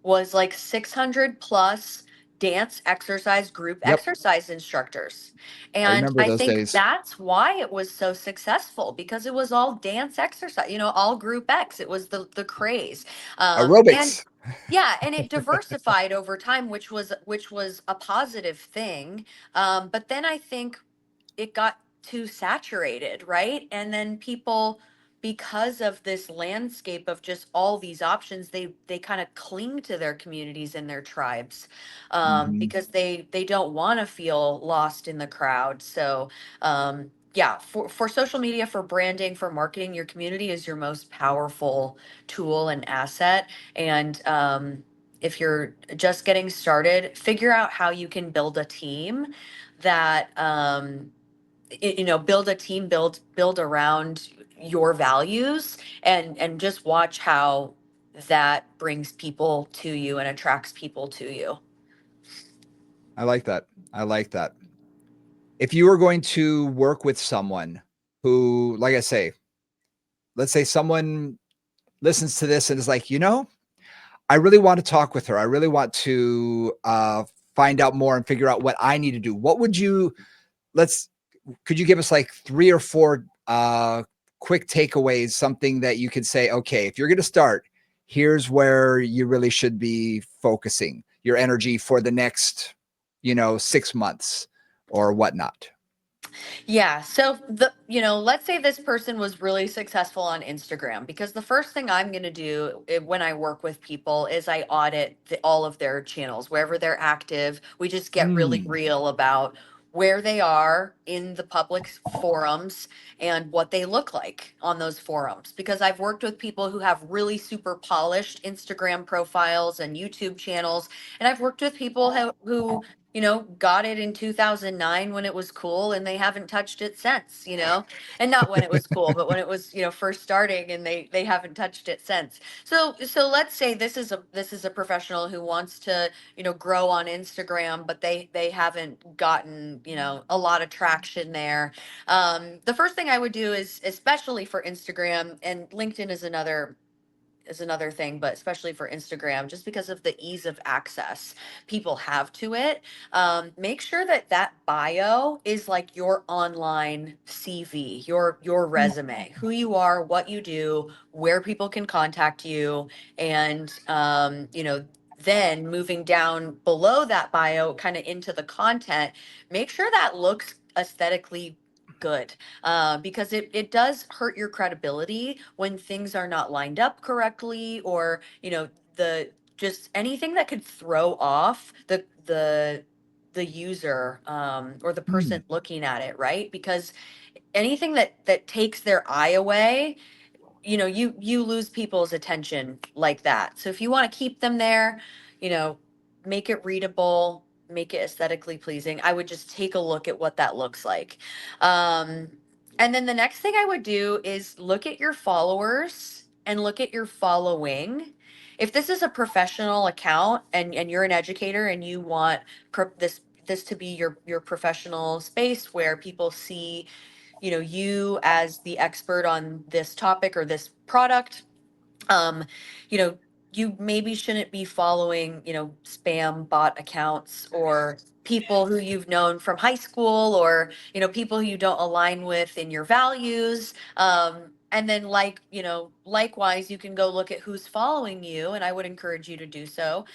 was like 600 plus dance exercise group Yep, exercise instructors. I And remember I those think days. that's why it was so successful, because it was all dance exercise, all group X. It was the craze. And Aerobics. yeah, and it diversified over time, which was a positive thing. But then I think it got too saturated, right? And then people, because of this landscape of just all these options, they kind of cling to their communities and their tribes, Mhm. because they don't want to feel lost in the crowd. So, yeah, for social media, for branding, for marketing, your community is your most powerful tool and asset. And, if you're just getting started, figure out how you can build a team that, build a team, build around your values, and just watch how that brings people to you and attracts people to you. I like that. I like that. If you were going to work with someone who, like I say, let's say someone listens to this and is like, I really want to talk with her. I really want to find out more and figure out what I need to do. What would you, let's, could you give us like 3 or 4 quick takeaways, something that you could say, okay, if you're going to start, here's where you really should be focusing your energy for the next, 6 months or whatnot. Yeah. So let's say this person was really successful on Instagram, because the first thing I'm going to do when I work with people is I audit all of their channels, wherever they're active. We just get really Mm, real about where they are in the public forums and what they look like on those forums. Because I've worked with people who have really super polished Instagram profiles and YouTube channels. And I've worked with people who got it in 2009 when it was cool, and they haven't touched it since, and not when it was cool, but when it was, first starting, and they haven't touched it since. So let's say this is a professional who wants to, grow on Instagram, but they haven't gotten, a lot of traction there. The first thing I would do is, especially for Instagram, and LinkedIn is another thing, but especially for Instagram, just because of the ease of access people have to it. Make sure that that bio is like your online CV, your resume, who you are, what you do, where people can contact you, and then moving down below that bio, kind of into the content, make sure that looks aesthetically good, because it does hurt your credibility when things are not lined up correctly, or the just anything that could throw off the user, or the person mm, looking at it, right? Because anything that takes their eye away, you lose people's attention like that. So if you want to keep them there, you know make it readable, make it aesthetically pleasing. I would just take a look at what that looks like. um, and then the next thing I would do is look at your followers and look at your following. If this is a professional account, and you're an educator, and you want this to be your professional space where people see you as the expert on this topic or this product, um you know you maybe shouldn't be following spam bot accounts, or people who you've known from high school, or people who you don't align with in your values. And then, likewise, you can go look at who's following you, and I would encourage you to do so.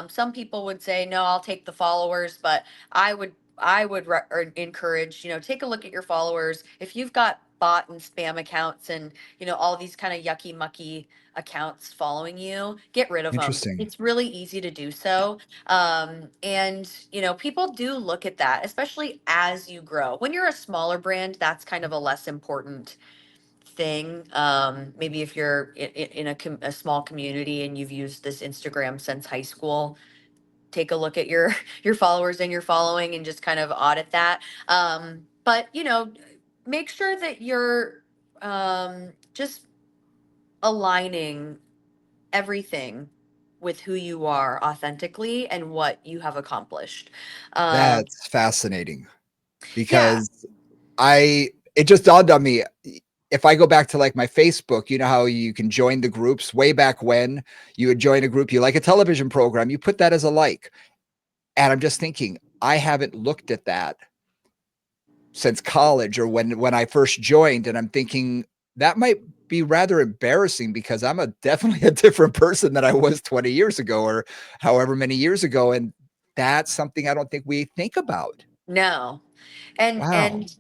Some people would say, no, I'll take the followers, but I would encourage, take a look at your followers. If you've got bot and spam accounts, and all these kind of yucky mucky accounts following you, get rid of them. interesting. It's really easy to do so. And people do look at that, especially as you grow. When you're a smaller brand, that's kind of a less important thing. Maybe if you're in a small community and you've used this Instagram since high school, take a look at your your followers and your following, and just kind of audit that. But make sure that you're just aligning everything with who you are authentically and what you have accomplished. Um, That's fascinating yeah, because it just dawned on me. If I go back to like my Facebook, you know how you can join the groups way back when you would join a group, you like a television program, you put that as a like. And I'm just thinking, I haven't looked at that since college or when I first joined. And I'm thinking that might be rather embarrassing because I'm definitely a different person than I was 20 years ago or however many years ago. And that's something I don't think we think about. no. And Wow.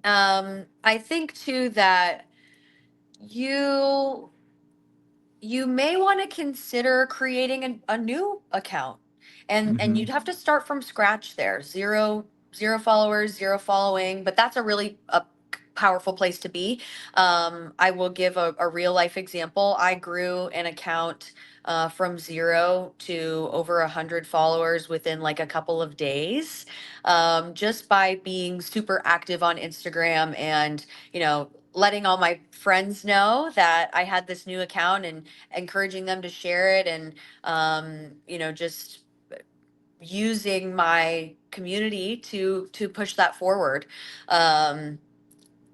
and I think too that you you may want to consider creating a new account, and Hmm. you'd have to start from scratch there. Zero followers, zero following, but that's a really powerful place to be. I will give a real life example. I grew an account from zero to over 100 followers within like a couple of days, just by being super active on Instagram, and letting all my friends know that I had this new account, and encouraging them to share it, and just using my community to push that forward. um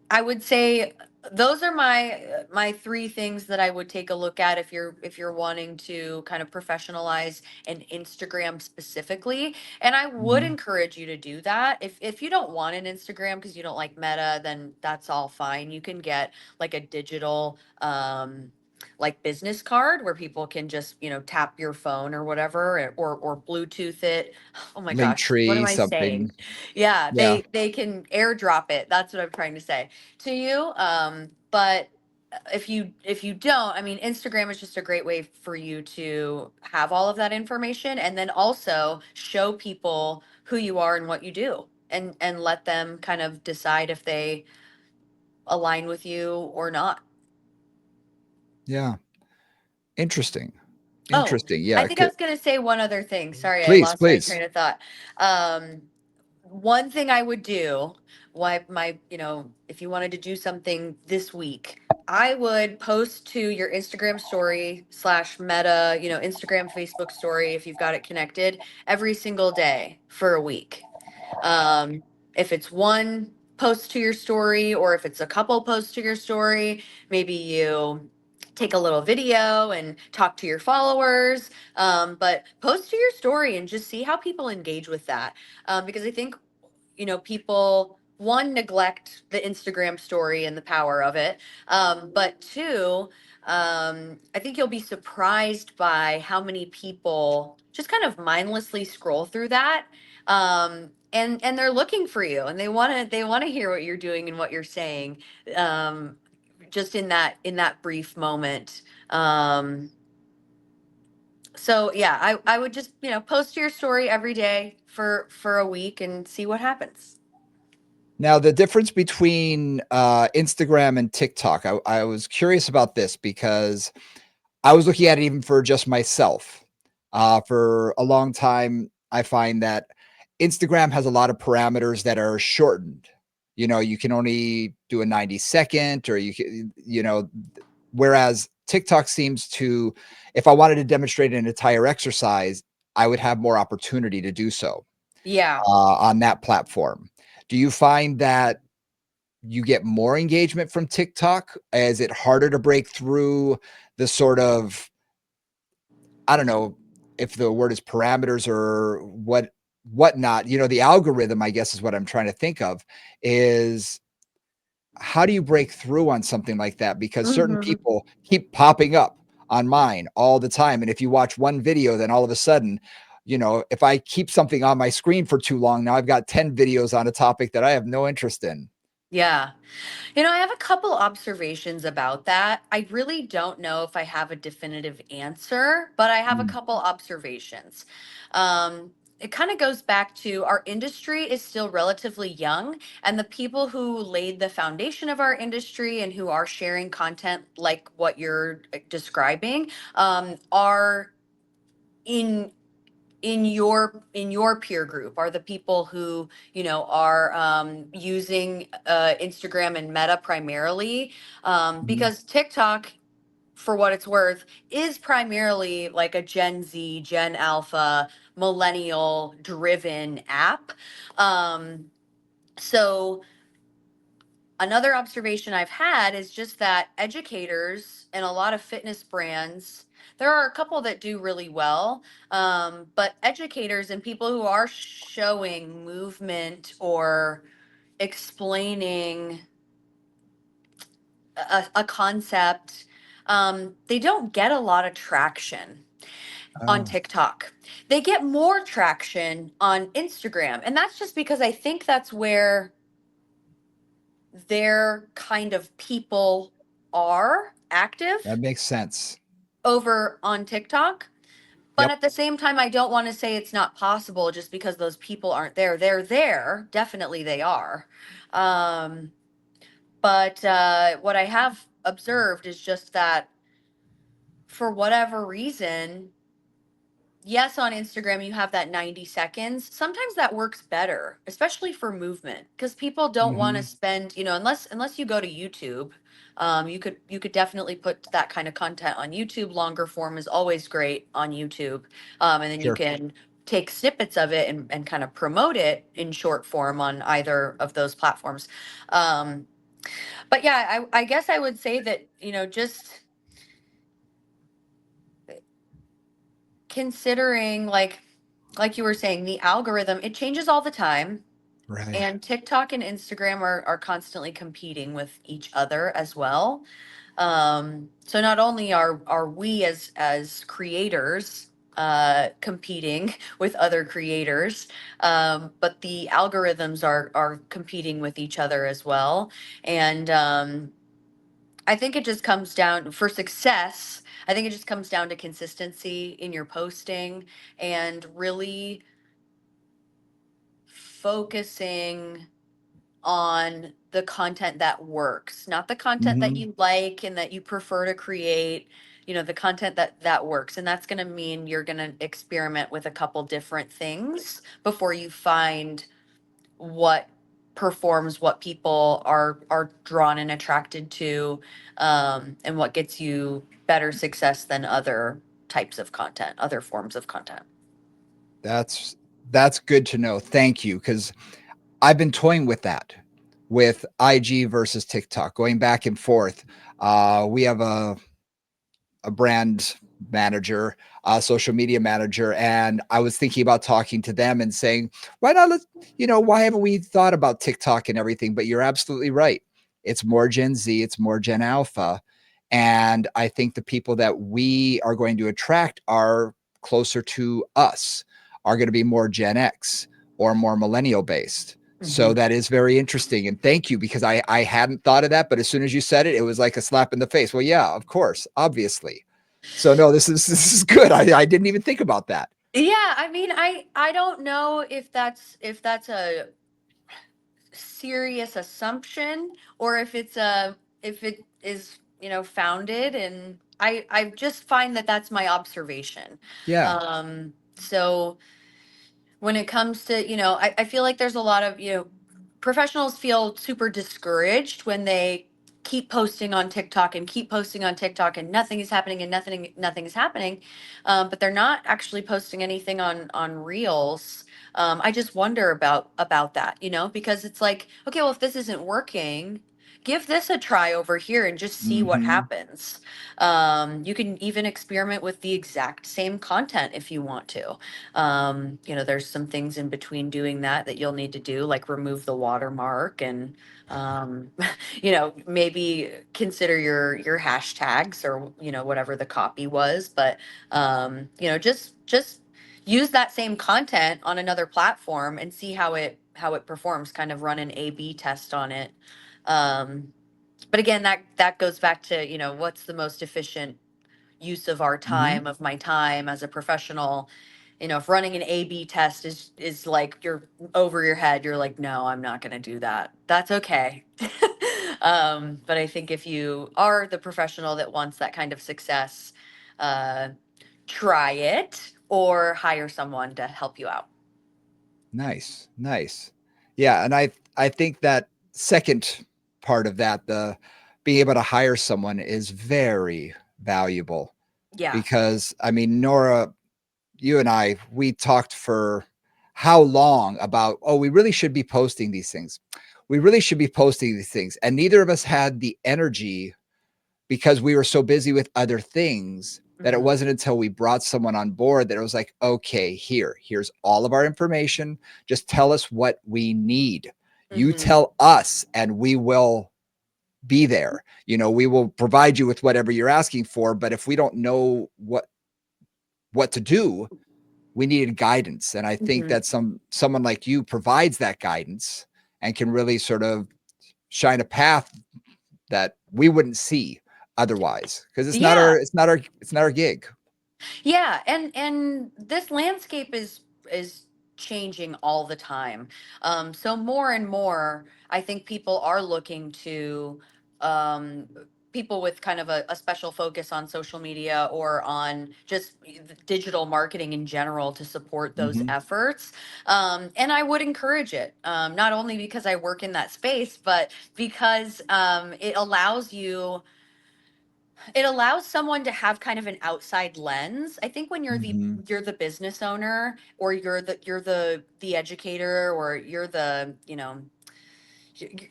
I would say those are my three things that I would take a look at if you're wanting to kind of professionalize an Instagram specifically. And I would Mhm. encourage you to do that. If you don't want an Instagram because you don't like Meta, then that's all fine. You can get like a digital like business card where people can just, you know, tap your phone or whatever, or Bluetooth it. Oh my gosh, what am Linktree, I saying? something. Yeah, Yeah. they can airdrop it. That's what I'm trying to say to you. But if you don't, I mean, Instagram is just a great way for you to have all of that information, and then also show people who you are and what you do, and let them kind of decide if they align with you or not. Yeah. Interesting. Oh, Interesting. I Yeah. think I was going to say one other thing. Sorry, I Please, lost my please. train of thought. Um, one thing I would do, why my, you know, if you wanted to do something this week, I would post to your Instagram story slash Meta, you know, Instagram, Facebook story, if you've got it connected, every single day for a week. Um, if it's one post to your story, or if it's a couple posts to your story, maybe you take a little video and talk to your followers, but post to your story and just see how people engage with that. Because I think, you know, people, one, neglect the Instagram story and the power of it, but two, I think you'll be surprised by how many people just kind of mindlessly scroll through that, and they're looking for you, and they want to hear what you're doing and what you're saying, um, just in that brief moment. Um, so yeah, I would just, you know, post your story every day for a week and see what happens. Now, the difference between Instagram and TikTok, I was curious about this because I was looking at it even for just myself. For a long time, I find that Instagram has a lot of parameters that are shortened. You know, you can only do a 90-second, or you can, you know, whereas TikTok seems to, if I wanted to demonstrate an entire exercise, I would have more opportunity to do so Yeah. on that platform. Do you find that you get more engagement from TikTok? Is it harder to break through the sort of, I don't know if the word is parameters or whatnot, you know, the algorithm, I guess is what I'm trying to think of, is how do you break through on something like that? Because certain Hmm. people keep popping up on mine all the time. And if you watch one video, then all of a sudden, you know, if I keep something on my screen for too long, now I've got 10 videos on a topic that I have no interest in. Yeah. You know, I have a couple observations about that. I really don't know if I have a definitive answer, but I have a Mm, couple observations. It kind of goes back to our industry is still relatively young, and the people who laid the foundation of our industry and who are sharing content like what you're describing, are in in your peer group, are the people who, you know, are using Instagram and Meta primarily, mhm, because TikTok, for what it's worth, is primarily like a Gen Z, Gen Alpha, millennial driven app. So another observation I've had is just that educators and a lot of fitness brands, there are a couple that do really well, but educators and people who are showing movement or explaining a concept, they don't get a lot of traction on oh, TikTok. They get more traction on Instagram. And that's just because I think that's where their kind of people are that active makes sense. over on TikTok. But Yep. at the same time, I don't want to say it's not possible just because those people aren't there. They're there. Definitely they are. Um, but what I have observed is just that for whatever reason, yes, on Instagram you have that 90 seconds. Sometimes that works better, especially for movement, because people don't want to Mhm. spend, you know, unless you go to YouTube. You could definitely put that kind of content on YouTube. Longer form is always great on YouTube, and then you Sure. can take snippets of it and kind of promote it in short form on either of those platforms. Um, But yeah, I guess I would say that, just considering, like you were saying, the algorithm, it changes all the time. Right. And TikTok and Instagram are constantly competing with each other as well. So not only are we as creators competing with other creators, but the algorithms are competing with each other as well. And I think it just comes down for success. I think it just comes down to consistency in your posting and really focusing on the content that works, not the content that Hmm. you like and that you prefer to create, the content that works. And that's going to mean you're going to experiment with a couple different things before you find what performs, what people are drawn and attracted to, and what gets you better success than other types of content, other forms of content. That's that's good to know. Thank you, because I've been toying with that, with IG versus TikTok, going back and forth. We have a brand manager, a social media manager, and I was thinking about talking to them and saying, why not? Why haven't we thought about TikTok and everything? But you're absolutely right. It's more Gen Z, it's more Gen Alpha. And I think the people that we are going to attract are closer to us, are going to be more Gen X or more millennial based. So Hmm. that is very interesting. And thank you, because I hadn't thought of that. But as soon as you said it, it was like a slap in the face. Well, yeah, of course, obviously. So no, this is good. I didn't even think about that. Yeah, I mean, I don't know if that's a serious assumption or if it is, founded. And I just find that that's my observation. Yeah. So when it comes to, I feel like there's a lot of, professionals feel super discouraged when they keep posting on TikTok and keep posting on TikTok and nothing is happening and nothing is happening. But they're not actually posting anything on Reels. I just wonder about that, because it's like, okay, well, if this isn't working, give this a try over here and just see what Hmm. happens. You can even experiment with the exact same content if you want to. There's some things in between doing that you'll need to do, like remove the watermark and, um, maybe consider your hashtags or, whatever the copy was. But, just use that same content on another platform and see how it performs, kind of run an A/B test on it. Um, but again, that goes back to, what's the most efficient use of our Hmm. time, of my time as a professional. If running an A/B test is like you're over your head, you're like, no, I'm not going to do that. That's okay. But I think if you are the professional that wants that kind of success, uh, try it or hire someone to help you out. Nice. Nice. Yeah. And I think that second part of that, the being able to hire someone, is very valuable, Yeah. because I mean, Nora, you and I, we talked for how long about, oh, we really should be posting these things. We really should be posting these things. And neither of us had the energy, because we were so busy with other things, that it Hmm. wasn't until we brought someone on board that it was like, okay, here's all of our information. Just tell us what we need. You Hmm. tell us, and we will be there. We will provide you with whatever you're asking for. But if we don't know what to do, we needed guidance. And I think Hmm. that someone like you provides that guidance and can really sort of shine a path that we wouldn't see otherwise, because Yeah. it's not our gig. Yeah, and this landscape is changing all the time. So more and more, I think people are looking to, um, people with kind of a special focus on social media or on just digital marketing in general to support those Hmm. efforts. And I would encourage it, not only because I work in that space, but because it allows someone to have kind of an outside lens. I think when you're the Hmm. you're the business owner, or you're the educator, or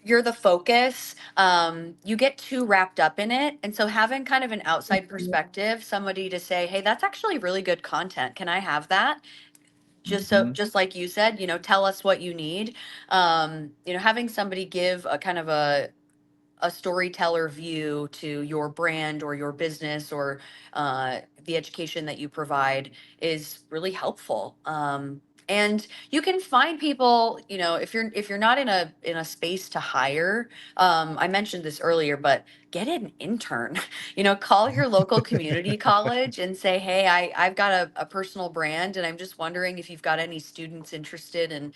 you're the focus. You get too wrapped up in it. And so having kind of an outside perspective, somebody to say, hey, that's actually really good content. Can I have that? Just like you said, tell us what you need. Having somebody give a kind of a storyteller view to your brand or your business or the education that you provide is really helpful. And you can find people, if you're not in a space to hire. I mentioned this earlier, but get an intern. Call your local community college and say, hey, I've got a personal brand, and I'm just wondering if you've got any students interested in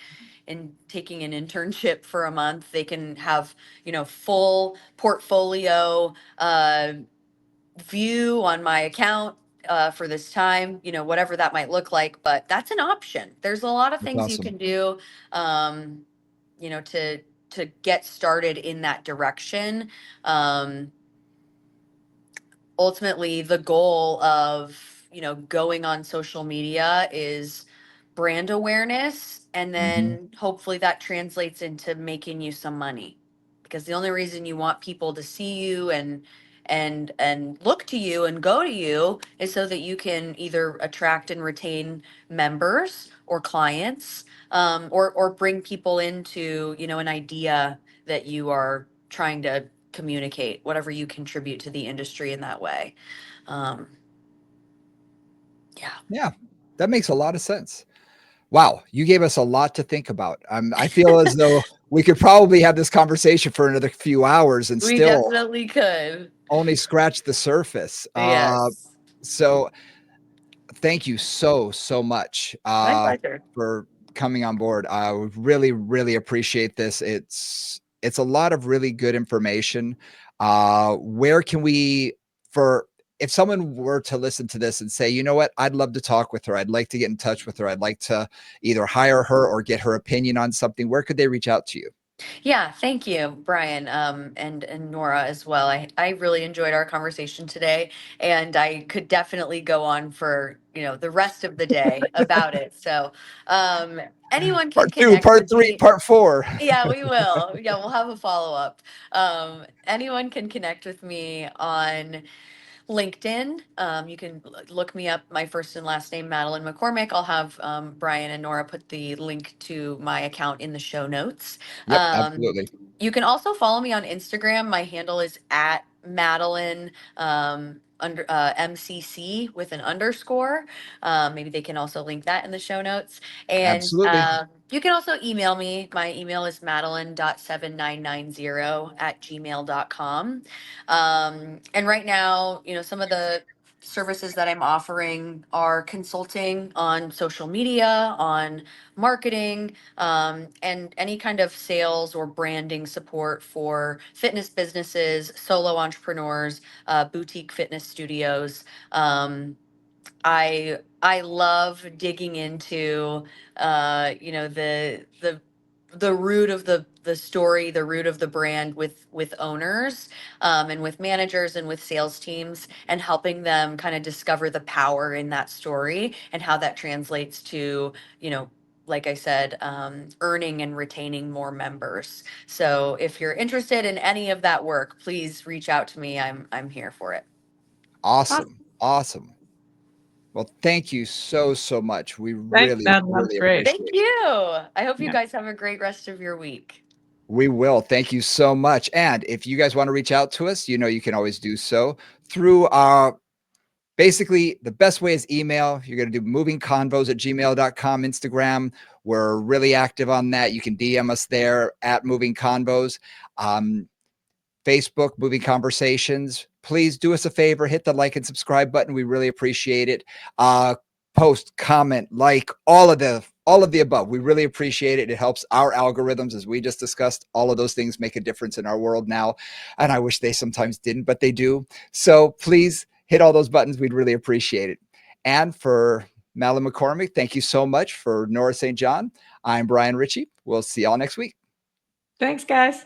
taking an internship for a month. They can have full portfolio view on my account for this time, whatever that might look like. But that's an option. There's a lot of That's things you awesome. can do, um, to get started in that direction. Um, Ultimately, the goal of going on social media is brand awareness, and then hopefully that translates into making you some money, because the only reason you want people to see you and look to you and go to you is so that you can either attract and retain members or clients, or bring people into an idea that you are trying to communicate, whatever you contribute to the industry in that way. um yeah. Yeah, that makes a lot of sense. Wow, you gave us a lot to think about. I feel as though we could probably have this conversation for another few hours and We still definitely could. only scratch the surface. Yes, So thank you so much my pleasure. for coming on board. I would really, really appreciate this. It's a lot of really good information. Where can we, for if someone were to listen to this and say, you know what, I'd love to talk with her. I'd like to get in touch with her. I'd like to either hire her or get her opinion on something. Where could they reach out to you? Yeah, thank you, Brian, and Nora as well. I really enjoyed our conversation today, and I could definitely go on for the rest of the day about it. So anyone can Part two, connect part with three, me. part four. Yeah, we will. Yeah, we'll have a follow up. Anyone can connect with me on LinkedIn. You can look me up, my first and last name, Madeleine McCormack. I'll have Brian and Nora put the link to my account in the show notes. Yep, absolutely. You can also follow me on Instagram. My handle is at Madeline MCC with an underscore. Maybe they can also link that in the show notes. And Absolutely. you can also email me. My email is madeline.7990@gmail.com. And right now, some of the services that I'm offering are consulting on social media, on marketing, and any kind of sales or branding support for fitness businesses, solo entrepreneurs, boutique fitness studios. I love digging into the root of the story, the root of the brand with owners, and with managers and with sales teams, and helping them kind of discover the power in that story and how that translates to, like I said, earning and retaining more members. So if you're interested in any of that work, please reach out to me. I'm here for it. Awesome. Awesome. Awesome. Well, thank you so much. We Thanks, really, Madeline. That was really great. appreciate Thank it. you. I hope you Yeah. guys have a great rest of your week. We will. Thank you so much. And if you guys want to reach out to us, you can always do so through our basically the best way is email. You're going to do movingconvos@gmail.com, Instagram. We're really active on that. You can DM us there at Moving Convos. Facebook, Moving Conversations. Please do us a favor, hit the like and subscribe button. We really appreciate it. Post, comment, like, all of the above. We really appreciate it. It helps our algorithms, as we just discussed. All of those things make a difference in our world now. And I wish they sometimes didn't, but they do. So please hit all those buttons. We'd really appreciate it. And for Madeleine McCormack, thank you so much. For Nora St. John, I'm Brian Ritchie. We'll see y'all next week. Thanks, guys.